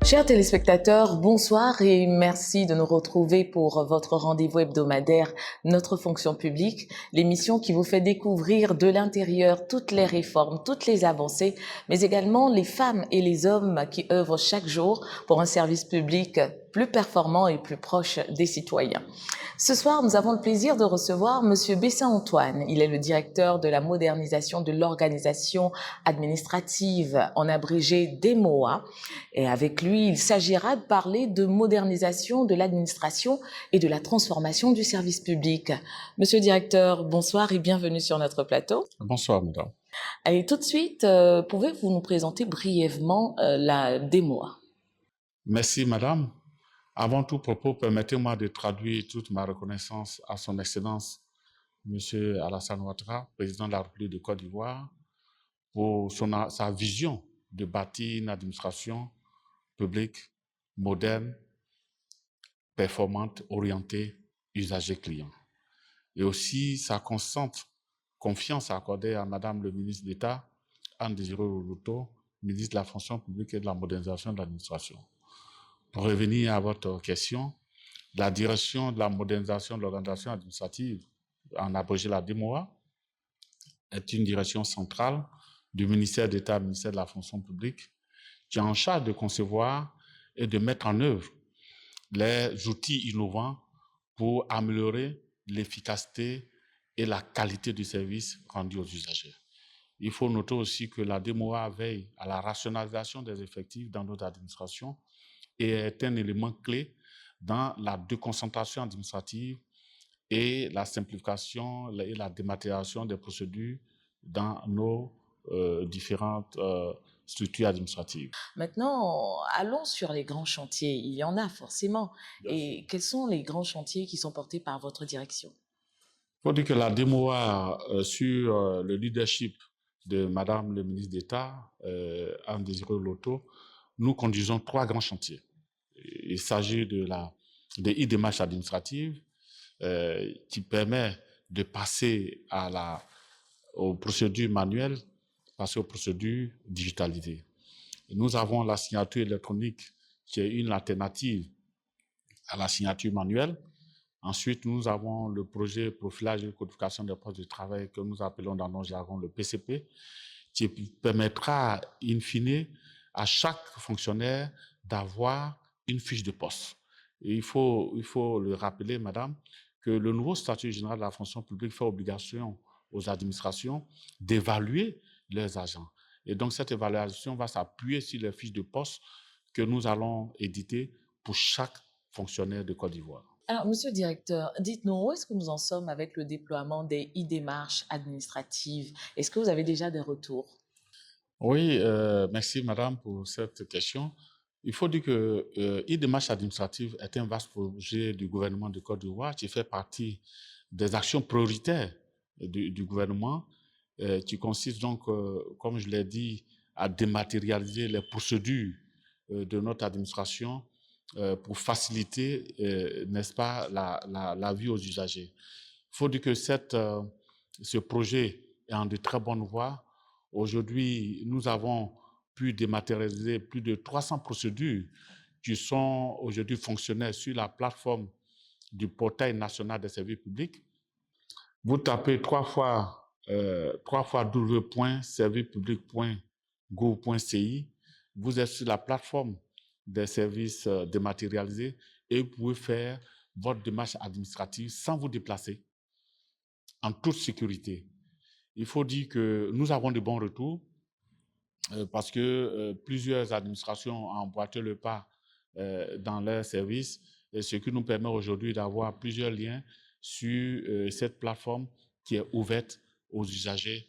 Chers téléspectateurs, bonsoir et merci de nous retrouver pour votre rendez-vous hebdomadaire Notre fonction publique, l'émission qui vous fait découvrir de l'intérieur toutes les réformes, toutes les avancées, mais également les femmes et les hommes qui œuvrent chaque jour pour un service public plus performant et plus proche des citoyens. Ce soir, nous avons le plaisir de recevoir Monsieur Bessin-Antoine. Il est le directeur de la modernisation de l'organisation administrative, en abrégé DEMOA. Et avec lui, il s'agira de parler de modernisation de l'administration et de la transformation du service public. Monsieur le directeur, bonsoir et bienvenue sur notre plateau. Bonsoir, madame. Allez, tout de suite, pouvez-vous nous présenter brièvement la DEMOA? Merci, madame. Avant tout propos, permettez-moi de traduire toute ma reconnaissance à son Excellence, Monsieur Alassane Ouattara, président de la République de Côte d'Ivoire, pour sa vision de bâtir une administration publique moderne, performante, orientée, usager-client. Et aussi sa constante confiance accordée à Madame le ministre d'État, Anne Désiré Oloto, ministre de la fonction publique et de la modernisation de l'administration. Pour revenir à votre question, la direction de la modernisation de l'organisation administrative, en abrégé la DEMOA, est une direction centrale du ministère d'État, ministère de la fonction publique, qui est en charge de concevoir et de mettre en œuvre les outils innovants pour améliorer l'efficacité et la qualité du service rendu aux usagers. Il faut noter aussi que la DEMOA veille à la rationalisation des effectifs dans notre administration et est un élément clé dans la déconcentration administrative et la simplification et la dématérialisation des procédures dans nos différentes structures administratives. Maintenant, allons sur les grands chantiers. Il y en a forcément. Et quels sont les grands chantiers qui sont portés par votre direction? Il faut dire que la DEMOA, sur le leadership de Madame le ministre d'État, Anne Désiré Oloto, nous conduisons 3 grands chantiers. Il s'agit de e-démarche administrative qui permet de passer aux procédures manuelles, passer aux procédures digitalisées. Nous avons la signature électronique qui est une alternative à la signature manuelle. Ensuite, nous avons le projet profilage et codification des postes de travail que nous appelons dans nos jargons le PCP, qui permettra, in fine, à chaque fonctionnaire d'avoir une fiche de poste. Et il faut le rappeler, madame, que le nouveau statut général de la fonction publique fait obligation aux administrations d'évaluer leurs agents. Et donc, cette évaluation va s'appuyer sur les fiches de poste que nous allons éditer pour chaque fonctionnaire de Côte d'Ivoire. Alors, monsieur le directeur, dites-nous, où est-ce que nous en sommes avec le déploiement des e-démarches administratives? Est-ce que vous avez déjà des retours? Oui, merci madame pour cette question. Il faut dire que e-démarche administrative est un vaste projet du gouvernement de Côte d'Ivoire qui fait partie des actions prioritaires du gouvernement, qui consiste donc, comme je l'ai dit, à dématérialiser les procédures de notre administration pour faciliter, n'est-ce pas, la vie aux usagers. Il faut dire que ce projet est en de très bonne voie. Aujourd'hui, nous avons pu dématérialiser plus de 300 procédures qui sont aujourd'hui fonctionnelles sur la plateforme du portail national des services publics. Vous tapez 3 fois www.servicepublic.gouv.ci. Vous êtes sur la plateforme des services dématérialisés et vous pouvez faire votre démarche administrative sans vous déplacer, en toute sécurité. Il faut dire que nous avons de bons retours parce que plusieurs administrations ont emboîté le pas dans leurs services, et ce qui nous permet aujourd'hui d'avoir plusieurs liens sur cette plateforme qui est ouverte aux usagers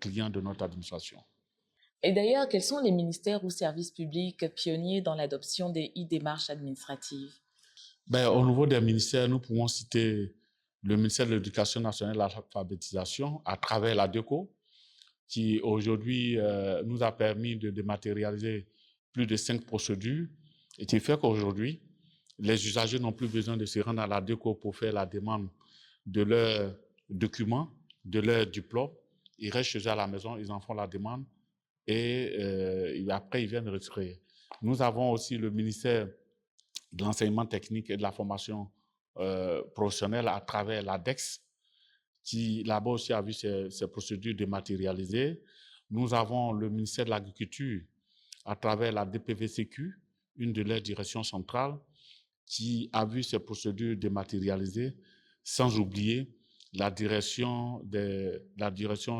clients de notre administration. Et d'ailleurs, quels sont les ministères ou services publics pionniers dans l'adoption des e-démarches administratives? Au niveau des ministères, nous pouvons citer le ministère de l'Éducation nationale et de l'alphabétisation à travers la DECO, qui aujourd'hui nous a permis de dématérialiser plus de 5 procédures et qui fait qu'aujourd'hui, les usagers n'ont plus besoin de se rendre à la DECO pour faire la demande de leurs documents, de leurs diplômes. Ils restent chez eux à la maison, ils en font la demande et après ils viennent retirer. Nous avons aussi le ministère de l'enseignement technique et de la formation professionnelle à travers l'ADEX, qui là-bas aussi a vu ses procédures dématérialisées. Nous avons le ministère de l'Agriculture à travers la DPVCQ, une de leurs directions centrales, qui a vu ses procédures dématérialisées, sans oublier la direction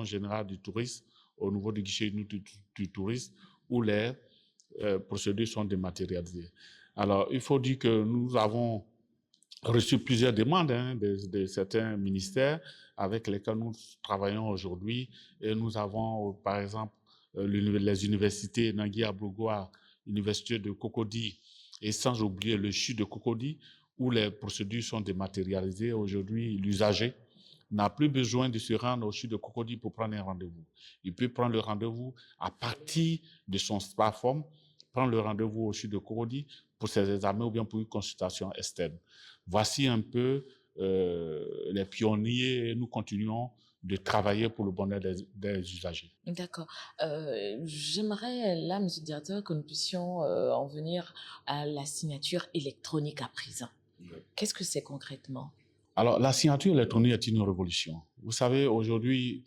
générale du tourisme au niveau du guichet du tourisme, où les procédures sont dématérialisées. Alors, il faut dire que nous avons reçu plusieurs demandes de certains ministères avec lesquels nous travaillons aujourd'hui. Et nous avons, par exemple, les universités Nangui Abougoua, l'université de Cocody, et sans oublier le CHU de Cocody, où les procédures sont dématérialisées. Aujourd'hui, l'usager n'a plus besoin de se rendre au CHU de Cocody pour prendre un rendez-vous. Il peut prendre le rendez-vous à partir de son smartphone, prendre le rendez-vous au CHU de Cocody pour ses examens ou bien pour une consultation externe. Voici un peu les pionniers et nous continuons de travailler pour le bonheur des usagers. D'accord. J'aimerais là, Monsieur le Directeur, que nous puissions en venir à la signature électronique à présent. Qu'est-ce que c'est concrètement? Alors, la signature électronique est une révolution. Vous savez, aujourd'hui,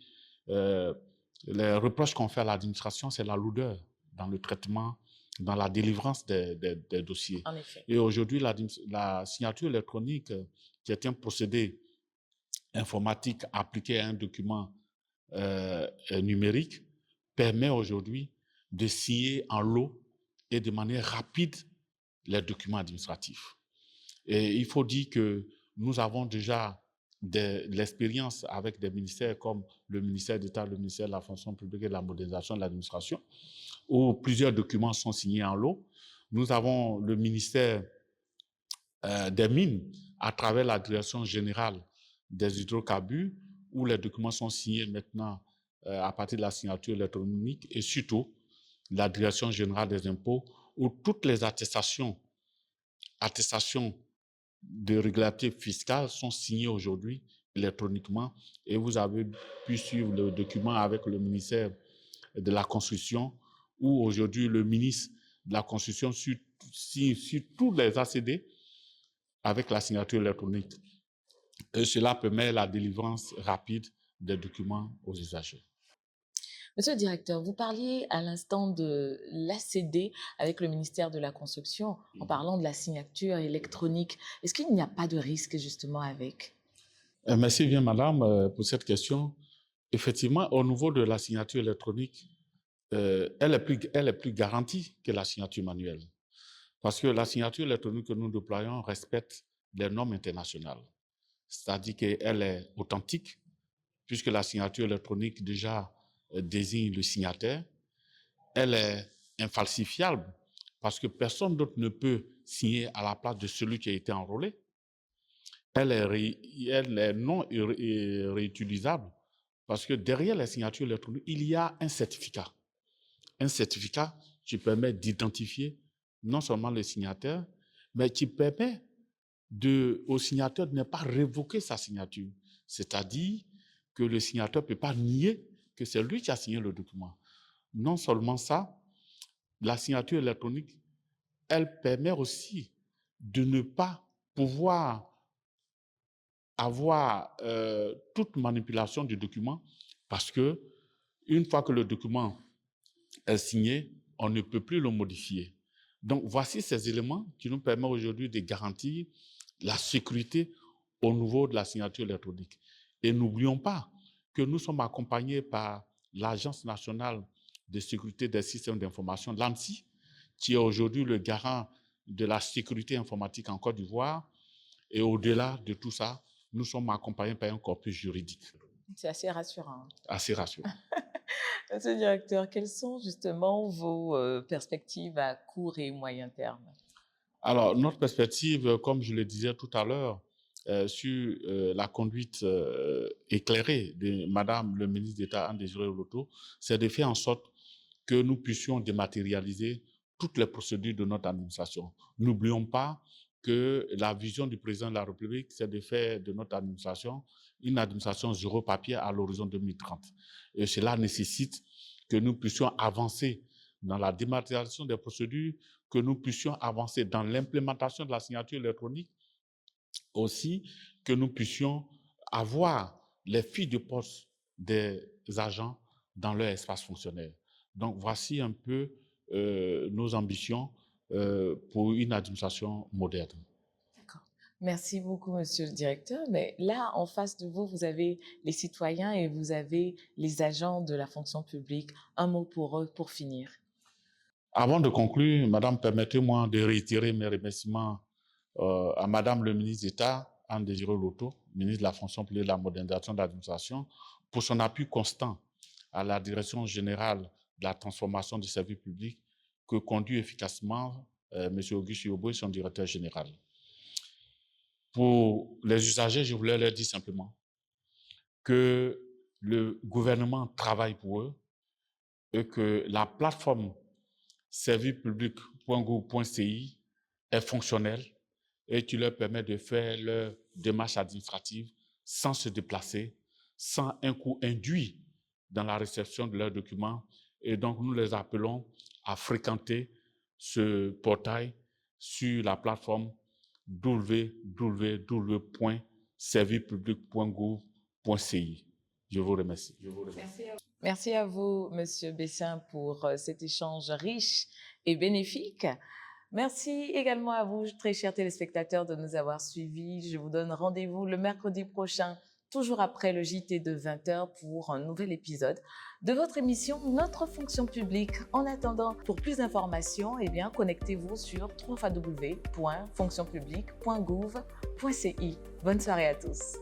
les reproches qu'on fait à l'administration, c'est la lourdeur dans le traitement, dans la délivrance des dossiers. En effet. Et aujourd'hui, la signature électronique, qui est un procédé informatique appliqué à un document numérique, permet aujourd'hui de signer en lot et de manière rapide les documents administratifs. Et il faut dire que nous avons déjà de l'expérience avec des ministères comme le ministère d'État, le ministère de la fonction publique et de la modernisation de l'administration, où plusieurs documents sont signés en lot. Nous avons le ministère des Mines à travers la direction générale des hydrocarbures, où les documents sont signés maintenant à partir de la signature électronique, et surtout la direction générale des impôts, où toutes les attestations de régulatifs fiscaux sont signées aujourd'hui électroniquement, et vous avez pu suivre le document avec le ministère de la Construction, où aujourd'hui le ministre de la Construction signe sur tous les ACD avec la signature électronique. Et cela permet la délivrance rapide des documents aux usagers. Monsieur le Directeur, vous parliez à l'instant de l'ACD avec le ministère de la Construction en parlant de la signature électronique. Est-ce qu'il n'y a pas de risque justement avec? Merci bien, madame, pour cette question. Effectivement, au niveau de la signature électronique, elle est plus garantie que la signature manuelle. Parce que la signature électronique que nous déployons respecte les normes internationales. C'est-à-dire qu'elle est authentique, puisque la signature électronique déjà désigne le signataire. Elle est infalsifiable, parce que personne d'autre ne peut signer à la place de celui qui a été enrôlé. Elle est non réutilisable, parce que derrière la signature électronique, il y a un certificat. Un certificat qui permet d'identifier non seulement le signataire, mais qui permet au signateur de ne pas révoquer sa signature. C'est-à-dire que le signateur ne peut pas nier que c'est lui qui a signé le document. Non seulement ça, la signature électronique, elle permet aussi de ne pas pouvoir avoir toute manipulation du document, parce que une fois que le document est signé, on ne peut plus le modifier. Donc, voici ces éléments qui nous permettent aujourd'hui de garantir la sécurité au niveau de la signature électronique. Et n'oublions pas que nous sommes accompagnés par l'Agence nationale de sécurité des systèmes d'information, l'ANSSI, qui est aujourd'hui le garant de la sécurité informatique en Côte d'Ivoire. Et au-delà de tout ça, nous sommes accompagnés par un corpus juridique. C'est assez rassurant. Assez rassurant. Monsieur le Directeur, quelles sont justement vos perspectives à court et moyen terme? Alors, notre perspective, comme je le disais tout à l'heure, sur la conduite éclairée de Madame le ministre d'État Anne Désiré Oloto, c'est de faire en sorte que nous puissions dématérialiser toutes les procédures de notre administration. N'oublions pas que la vision du président de la République, c'est de faire de notre administration une administration zéro papier à l'horizon 2030. Et cela nécessite que nous puissions avancer dans la dématérialisation des procédures, que nous puissions avancer dans l'implémentation de la signature électronique, aussi que nous puissions avoir les fiches de poste des agents dans leur espace fonctionnel. Donc, voici un peu nos ambitions pour une administration moderne. D'accord. Merci beaucoup, monsieur le directeur. Mais là, en face de vous, vous avez les citoyens et vous avez les agents de la fonction publique. Un mot pour eux pour finir. Avant de conclure, madame, permettez-moi de réitérer mes remerciements à madame le ministre d'État, Anne Désiré Loto, ministre de la fonction publique et de la modernisation de l'administration, pour son appui constant à la direction générale de la transformation du service public que conduit efficacement M. Auguste Yobo, son directeur général. Pour les usagers, je voulais leur dire simplement que le gouvernement travaille pour eux et que la plateforme servicepublic.gouv.ci est fonctionnelle et qui leur permet de faire leur démarche administrative sans se déplacer, sans un coût induit dans la réception de leurs documents. Et donc, nous les appelons à fréquenter ce portail sur la plateforme www.servicepublic.gouv.ci. Je vous remercie. Merci à vous, monsieur Bessin, pour cet échange riche et bénéfique. Merci également à vous, très chers téléspectateurs, de nous avoir suivis. Je vous donne rendez-vous le mercredi prochain, toujours après le JT de 20h, pour un nouvel épisode de votre émission Notre fonction publique. En attendant, pour plus d'informations, connectez-vous sur www.fonctionpublique.gouv.ci. Bonne soirée à tous.